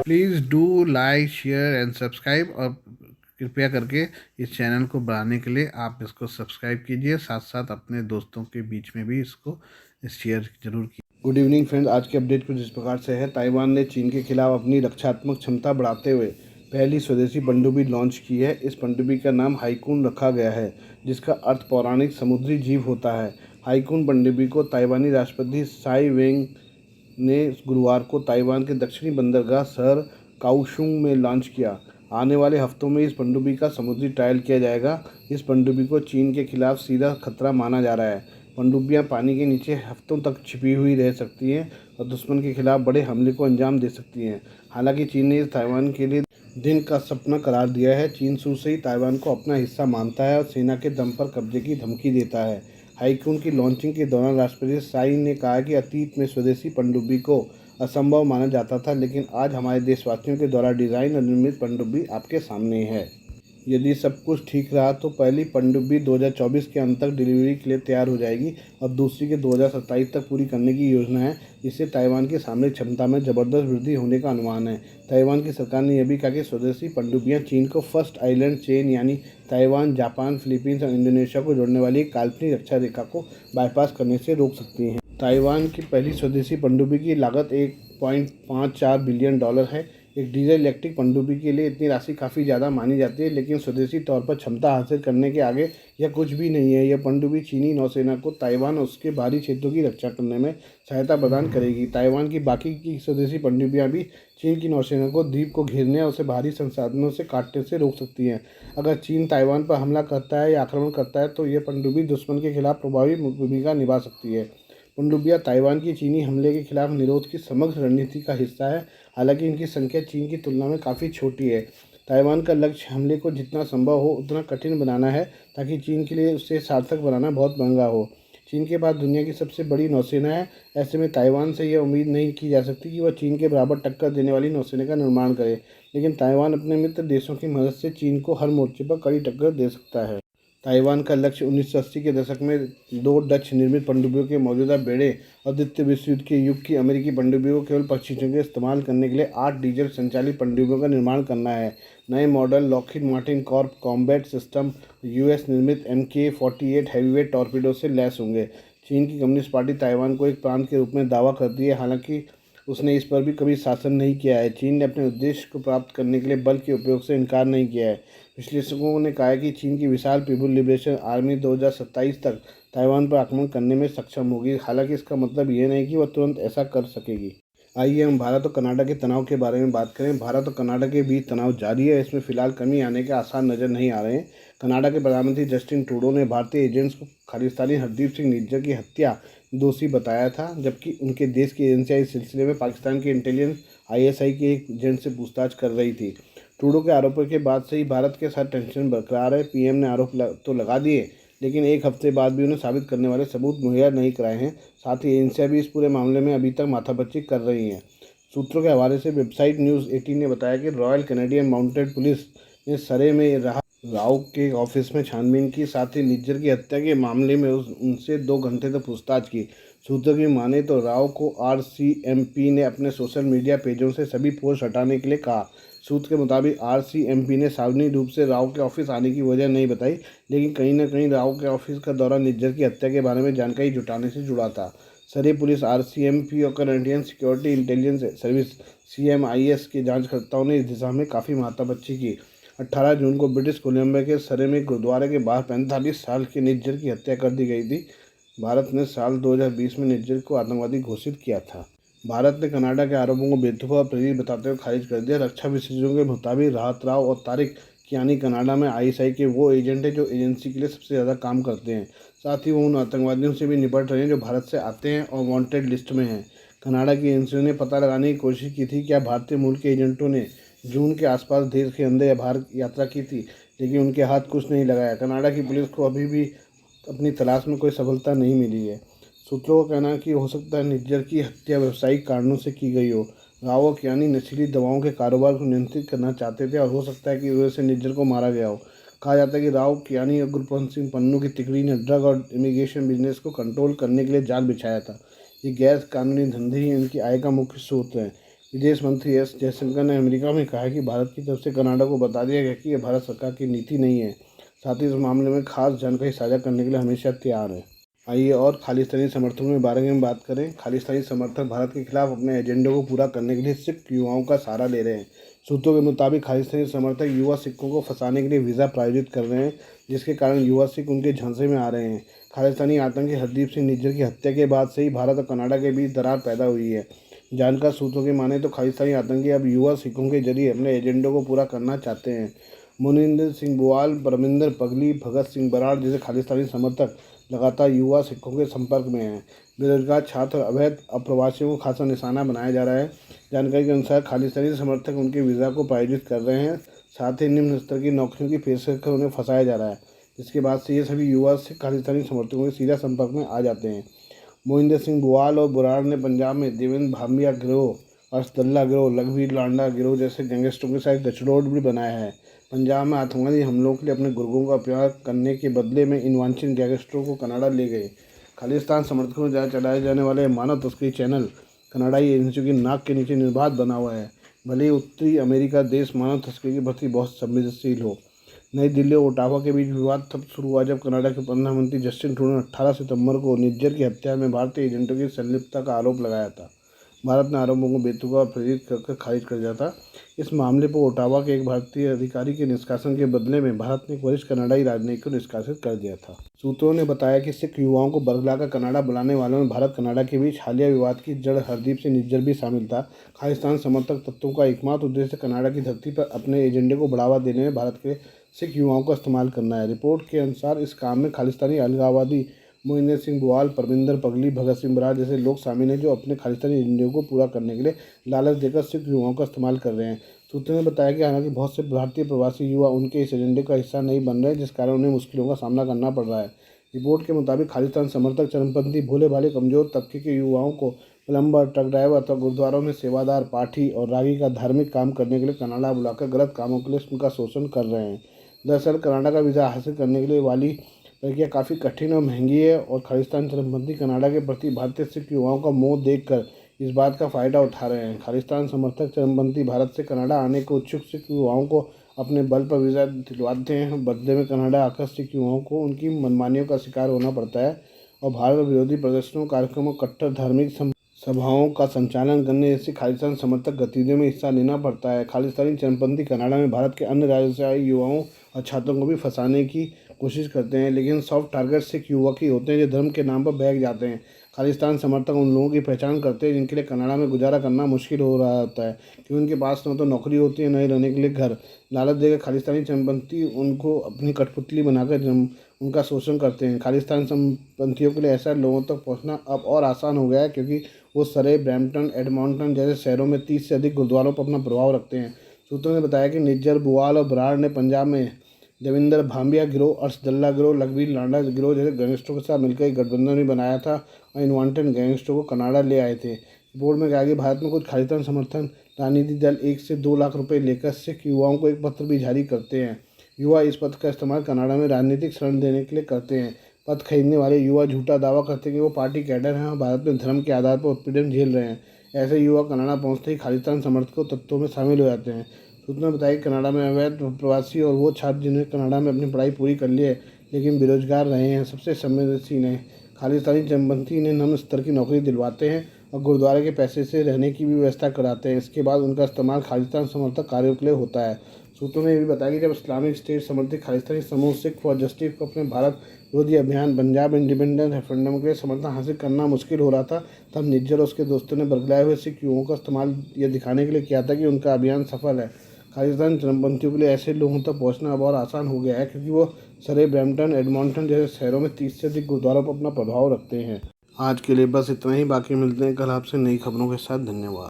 Please do like share and subscribe, और कृपया करके इस चैनल को बढ़ाने के लिए आप इसको सब्सक्राइब कीजिए, साथ साथ अपने दोस्तों के बीच में भी इसको शेयर जरूर कीजिए। गुड इवनिंग फ्रेंड्स, आज के अपडेट कुछ इस प्रकार से है। ताइवान ने चीन के खिलाफ अपनी रक्षात्मक क्षमता बढ़ाते हुए पहली स्वदेशी पनडुब्बी लॉन्च की है। इस पनडुब्बी का नाम हाईकून रखा गया है, जिसका अर्थ पौराणिक समुद्री जीव होता है। हाईकून पनडुब्बी को ताइवानी राष्ट्रपति साई वेंग ने गुरुवार को ताइवान के दक्षिणी बंदरगाह शहर काओशुंग में लॉन्च किया। आने वाले हफ्तों में इस पनडुब्बी का समुद्री ट्रायल किया जाएगा। इस पनडुब्बी को चीन के खिलाफ सीधा खतरा माना जा रहा है। पनडुब्बियां पानी के नीचे हफ्तों तक छिपी हुई रह सकती हैं और दुश्मन के खिलाफ बड़े हमले को अंजाम दे सकती हैं। हालांकि चीन ने इस ताइवान के लिए दिन का सपना करार दिया है। चीन शुरू से ही ताइवान को अपना हिस्सा मानता है और सेना के दम पर कब्जे की धमकी देता है। हाईकून की लॉन्चिंग के दौरान राष्ट्रपति साई ने कहा कि अतीत में स्वदेशी पनडुब्बी को असंभव माना जाता था, लेकिन आज हमारे देशवासियों के द्वारा डिज़ाइन और निर्मित पनडुब्बी आपके सामने है। यदि सब कुछ ठीक रहा तो पहली पनडुब्बी 2024 के अंत तक डिलीवरी के लिए तैयार हो जाएगी और दूसरी के 2027 तक पूरी करने की योजना है। इससे ताइवान की सामरिक क्षमता में ज़बरदस्त वृद्धि होने का अनुमान है। ताइवान की सरकार ने यह भी कहा कि स्वदेशी पनडुब्बियां चीन को फर्स्ट आइलैंड चेन यानी ताइवान, जापान, फिलीपींस और इंडोनेशिया को जोड़ने वाली एक काल्पनिक रक्षा रेखा को बाईपास करने से रोक सकती हैं। ताइवान की पहली स्वदेशी पनडुब्बी की लागत $1.54 बिलियन है। एक डीजल इलेक्ट्रिक पनडुब्बी के लिए इतनी राशि काफ़ी ज़्यादा मानी जाती है, लेकिन स्वदेशी तौर पर क्षमता हासिल करने के आगे यह कुछ भी नहीं है। यह पनडुब्बी चीनी नौसेना को ताइवान और उसके बाहरी क्षेत्रों की रक्षा करने में सहायता प्रदान करेगी। ताइवान की बाकी की स्वदेशी पनडुब्बियां भी चीन की नौसेना को द्वीप को घेरने और उसे बाहरी संसाधनों से काटने से रोक सकती हैं। अगर चीन ताइवान पर हमला करता है या आक्रमण करता है तो यह पनडुब्बी दुश्मन के खिलाफ प्रभावी भूमिका निभा सकती है। पनडुब्बियां ताइवान की चीनी हमले के खिलाफ निरोध की समग्र रणनीति का हिस्सा है। हालांकि इनकी संख्या चीन की तुलना में काफ़ी छोटी है। ताइवान का लक्ष्य हमले को जितना संभव हो उतना कठिन बनाना है, ताकि चीन के लिए उसे सार्थक बनाना बहुत महंगा हो। चीन के पास दुनिया की सबसे बड़ी नौसेना है। ऐसे में ताइवान से यह उम्मीद नहीं की जा सकती कि वह चीन के बराबर टक्कर देने वाली नौसेना का निर्माण करे, लेकिन ताइवान अपने मित्र देशों की मदद से चीन को हर मोर्चे पर कड़ी टक्कर दे सकता है। ताइवान का लक्ष्य 1980 के दशक में 2 डच निर्मित पनडुब्बियों के मौजूदा बेड़े और द्वितीय विश्व युद्ध के युग की अमेरिकी पनडुब्बियों को केवल प्रशिक्षण के इस्तेमाल करने के लिए 8 डीजल संचालित पनडुब्बियों का निर्माण करना है। नए model Lockheed Martin Corp combat system US निर्मित MK-48 हैवीवेट टॉर्पीडो से लैस होंगे। चीन की कम्युनिस्ट पार्टी ताइवान को एक प्रांत के रूप में दावा करती है, हालांकि उसने इस पर भी कभी शासन नहीं किया है। चीन ने अपने उद्देश्य को प्राप्त करने के लिए बल के उपयोग से इनकार नहीं किया है। विश्लेषकों ने कहा है कि चीन की विशाल पीपुल लिबरेशन आर्मी 2027 तक ताइवान पर आक्रमण करने में सक्षम होगी। हालांकि इसका मतलब ये नहीं कि वह तुरंत ऐसा कर सकेगी। आइए हम भारत और कनाडा के तनाव के बारे में बात करें। भारत और कनाडा के बीच तनाव जारी है। इसमें फिलहाल कमी आने के आसार नज़र नहीं आ रहे हैं। कनाडा के प्रधानमंत्री जस्टिन ट्रूडो ने भारतीय एजेंट्स को खालिस्तानी हरदीप सिंह निज्जर की हत्या दोषी बताया था, जबकि उनके देश की एजेंसियां इस सिलसिले में पाकिस्तान की इंटेलिजेंस ISI के एक एजेंट से पूछताछ कर रही थी। ट्रूडो के आरोपों के बाद से ही भारत के साथ टेंशन बरकरार है। PM ने आरोप तो लगा दिए, लेकिन एक हफ्ते बाद भी उन्हें साबित करने वाले सबूत मुहैया नहीं कराए हैं। साथ ही एजेंसियां भी इस पूरे मामले में अभी तक माथापच्ची कर रही हैं। सूत्रों के हवाले से वेबसाइट न्यूज़ 18 ने बताया कि रॉयल कैनेडियन माउंटेड पुलिस ने सरे में राव के ऑफिस में छानबीन की। साथ ही निज्जर की हत्या के मामले में उनसे 2 घंटे तक पूछताछ की। सूत्रों की माने तो राव को RCMP ने अपने सोशल मीडिया पेजों से सभी पोस्ट हटाने के लिए कहा। सूत्र के मुताबिक RCMP ने सार्वजनिक रूप से राव के ऑफिस आने की वजह नहीं बताई, लेकिन कहीं न कहीं राव के ऑफिस का दौरा निज्जर की हत्या के बारे में जानकारी जुटाने से जुड़ा था। सरे पुलिस, RCMP और Canadian security intelligence service CMIS के जांचकर्ताओं ने इस दिशा में काफ़ी माथापच्ची की। 18 जून को ब्रिटिश कोलंबिया के सरे में गुरुद्वारे के बाहर 45 साल के निज्जर की हत्या कर दी गई थी। भारत ने साल 2020 में निज्जर को आतंकवादी घोषित किया था। भारत ने कनाडा के आरोपों को बेतुका और प्रेरित बताते हुए खारिज कर दिया। रक्षा विशेषज्ञों के मुताबिक राहत राव और तारिक कियानी कनाडा में ISI के वो एजेंट हैं जो एजेंसी के लिए सबसे ज़्यादा काम करते हैं। साथ ही वो उन आतंकवादियों से भी निपट रहे हैं जो भारत से आते हैं और वांटेड लिस्ट में हैं। कनाडा की एजेंसियों ने पता लगाने की कोशिश की थी क्या भारतीय मूल के एजेंटों ने जून के आसपास देश के अंदर या बाहर यात्रा की थी, लेकिन उनके हाथ कुछ नहीं लगाया। कनाडा की पुलिस को अभी भी अपनी तलाश में कोई सफलता नहीं मिली है। सूत्रों का कहना है कि हो सकता है निज्जर की हत्या व्यावसायिक कारणों से की गई हो। राव और कियानी नशीली दवाओं के कारोबार को नियंत्रित करना चाहते थे और हो सकता है कि वजह से निज्जर को मारा गया हो। कहा जाता है कि राव, कियानी और गुरपंत सिंह पन्नू की तिकड़ी ने ड्रग और इमिग्रेशन बिजनेस को कंट्रोल करने के लिए जाल बिछाया था। ये गैर कानूनी धंधे ही इनकी आय का मुख्य स्रोत हैं। विदेश मंत्री एस जयशंकर ने अमेरिका में कहा है कि भारत की तरफ से कनाडा को बता दिया गया कि यह भारत सरकार की नीति नहीं है, साथ ही इस मामले में खास जानकारी साझा करने के लिए हमेशा तैयार है। आइए और खालिस्तानी समर्थकों के बारे में बात करें। खालिस्तानी समर्थक भारत के खिलाफ अपने एजेंडे को पूरा करने के लिए सिख युवाओं का सहारा ले रहे हैं। सूत्रों के मुताबिक खालिस्तानी समर्थक युवा सिखों को फंसाने के लिए वीज़ा प्रायोजित कर रहे हैं, जिसके कारण युवा सिख उनके झांसे में आ रहे हैं। खालिस्तानी आतंकी हरदीप सिंह निज्जर की हत्या के बाद से ही भारत और कनाडा के बीच दरार पैदा हुई है। जानकार सूत्रों की माने तो खालिस्तानी आतंकी अब युवा सिखों के जरिए अपने एजेंडे को पूरा करना चाहते हैं। मोनिंदर सिंह बुआल, परमिंदर पगली, भगत सिंह बराड़ जैसे खालिस्तानी समर्थक लगातार युवा सिखों के संपर्क में हैं। बेरोजगार छात्र, अवैध अप्रवासियों को खासा निशाना बनाया जा रहा है। जानकारी के अनुसार खालिस्तानी समर्थक उनके वीज़ा को प्रायोजित कर रहे हैं, साथ ही निम्न स्तर की नौकरियों की पेशकश कर उन्हें फंसाया जा रहा है, जिसके बाद से ये सभी युवा सिख खालिस्तानी समर्थकों के सीधा संपर्क में आ जाते हैं। मोहिंदर सिंह बुआल और बुराड़ ने पंजाब में देवेंद्र भामिया गिरोह, अर्शदल्ला गिरोह, लखबीर लांडा गिरोह जैसे गैंगस्टरों के साथ गठजोड़ भी बनाया है। पंजाब में आतंकवादी हमलों के लिए अपने गुर्गों का उपयोग करने के बदले में इन वांछित गैंगस्टरों को कनाडा ले गए। खालिस्तान समर्थकों द्वारा चलाए जाने वाले मानव तस्करी चैनल कनाडाई एजेंसियों की नाक के नीचे निर्बाध बना हुआ है। भले ही उत्तरी अमेरिका देश मानव तस्करी के प्रति बहुत संवेदनशील हो। नई दिल्ली और ओटावा के बीच विवाद तब शुरू हुआ जब कनाडा के प्रधानमंत्री जस्टिन ट्रूडो ने 18 सितंबर को निज्जर की हत्या में भारतीय एजेंटों की संलिप्तता का आरोप लगाया था। भारत ने आरोपों को बेतुका और प्रेरित कर खारिज कर दिया था। इस मामले पर ओटावा के एक भारतीय अधिकारी के निष्कासन के बदले में भारत ने एक वरिष्ठ कनाडाई राजनयिक को निष्कासित कर दिया था। सूत्रों ने बताया कि सिख युवाओं को बरगलाकर कनाडा बुलाने वालों में भारत कनाडा के बीच हालिया विवाद की जड़ हरदीप सिंह निज्जर भी शामिल था। खालिस्तान समर्थक तत्वों का एकमात्र उद्देश्य कनाडा की धरती पर अपने एजेंडे को बढ़ावा देने में भारत के सिख युवाओं का इस्तेमाल करना है। रिपोर्ट के अनुसार इस काम में खालिस्तानी अलगाववादी मोहिंदर सिंह बुआल, परमिंदर पगली, भगत सिंह बराड़ जैसे लोग शामिल हैं, जो अपने खालिस्तानी एजेंडे को पूरा करने के लिए लालच देकर सिख युवाओं का इस्तेमाल कर रहे हैं। सूत्रों ने बताया कि हालांकि बहुत से भारतीय प्रवासी युवा उनके इस एजेंडे का हिस्सा नहीं बन रहे, जिस कारण उन्हें मुश्किलों का सामना करना पड़ रहा है। रिपोर्ट के मुताबिक खालिस्तान समर्थक चरमपंथी भोले भाले कमजोर तबके के युवाओं को प्लम्बर, ट्रक ड्राइवर अथवा गुरुद्वारों में सेवादार, पाठी और रागी का धार्मिक काम करने के लिए कनाडा बुलाकर गलत कामों के लिए उनका शोषण कर रहे हैं। दरअसल कनाडा का वीज़ा हासिल करने के लिए वाली प्रक्रिया काफ़ी कठिन और महंगी है और खालिस्तान चरमपंथी कनाडा के प्रति भारतीय सिख युवाओं का मोह देखकर इस बात का फ़ायदा उठा रहे हैं। खालिस्तान समर्थक चरमपंथी भारत से कनाडा आने को इच्छुक सिख युवाओं को अपने बल पर वीज़ा दिलवाते हैं। बदले में कनाडा आकर सिख युवाओं को उनकी मनमानियों का शिकार होना पड़ता है और भारत विरोधी प्रदर्शनों, कार्यक्रमों, कट्टर धार्मिक सभाओं का संचालन करने जैसी खालिस्तान समर्थक गतिविधियों में हिस्सा लेना पड़ता है। खालिस्तानी चरमपंथी कनाडा में भारत के अन्य राज्यों से आए युवाओं और छात्रों को भी फंसाने की कोशिश करते हैं, लेकिन सॉफ्ट टारगेट सिख युवक ही होते हैं जो धर्म के नाम पर बहक जाते हैं। खालिस्तान समर्थक उन लोगों की पहचान करते हैं जिनके लिए कनाडा में गुजारा करना मुश्किल हो रहा होता है, क्योंकि उनके पास न तो नौकरी होती है, न ही रहने के लिए घर। लालच देकर खालिस्तानी चरमपंथी उनको अपनी कठपुतली बनाकर उनका शोषण करते हैं। खालिस्तान पंथियों के लिए ऐसा लोगों तक पहुंचना अब और आसान हो गया है, क्योंकि वो सरे, ब्रैम्पटन, एडमॉन्टन जैसे शहरों में 30 से अधिक गुरुद्वारों पर अपना प्रभाव रखते हैं। सूत्रों ने बताया कि निज्जर, बुआल और बराड़ ने पंजाब में देवेंद्र भामिया गिरोह, अर्शदल्ला गिरोह, लखबीर लांडा गिरोह जैसे गैंगस्टरों के साथ मिलकर एक गठबंधन भी बनाया था और इन वांटेड गैंगस्टरों को कनाडा ले आए थे। रिपोर्ट में कहा कि भारत में कुछ खालिस्तान समर्थन राजनीतिक दल 1 से 2 लाख रुपए लेकर सिख युवाओं को एक पत्र भी जारी करते हैं। युवा इस पत्र का इस्तेमाल कनाडा में राजनीतिक शरण देने के लिए करते हैं। पद खरीदने वाले युवा झूठा दावा करते हैं कि वो पार्टी कैडर हैं और भारत में धर्म के आधार पर उत्पीड़न झेल रहे हैं। ऐसे युवा कनाडा पहुंचते ही खालिस्तान समर्थकों तत्वों में शामिल हो जाते हैं। सूत्रों ने बताया कि कनाडा में अवैध प्रवासी और वो छात्र जिन्होंने कनाडा में अपनी पढ़ाई पूरी कर ली है लेकिन बेरोजगार रहे हैं, सबसे संवेदनशील हैं। खालिस्तानी चरमपंथी इन्हें निम्न स्तर की नौकरी दिलवाते हैं और गुरुद्वारे के पैसे से रहने की भी व्यवस्था कराते हैं। इसके बाद उनका इस्तेमाल खालिस्तान समर्थक कार्यों के लिए होता है। सूत्रों ने यह भी बताया कि जब इस्लामिक स्टेट समर्थित खालिस्तानी समूह सिख फॉर जस्टिस को अपने भारत विरोधी अभियान पंजाब इंडिपेंडेंस रेफरेंडम के लिए समर्थन हासिल करना मुश्किल हो रहा था, तब निज्जर और उसके दोस्तों ने बरगलाए हुए सिख युवाओं का इस्तेमाल यह दिखाने के लिए किया था कि उनका अभियान सफल है। खालिस्तान चरमपंथियों के लिए ऐसे लोगों तक पहुंचना अब और आसान हो गया है, क्योंकि वो सरे, ब्रैम्पटन, एडमॉन्टन जैसे शहरों में 30 से अधिक गुरुद्वारों पर अपना प्रभाव रखते हैं। आज के लिए बस इतना ही, बाकी मिलते हैं कल आपसे नई खबरों के साथ। धन्यवाद।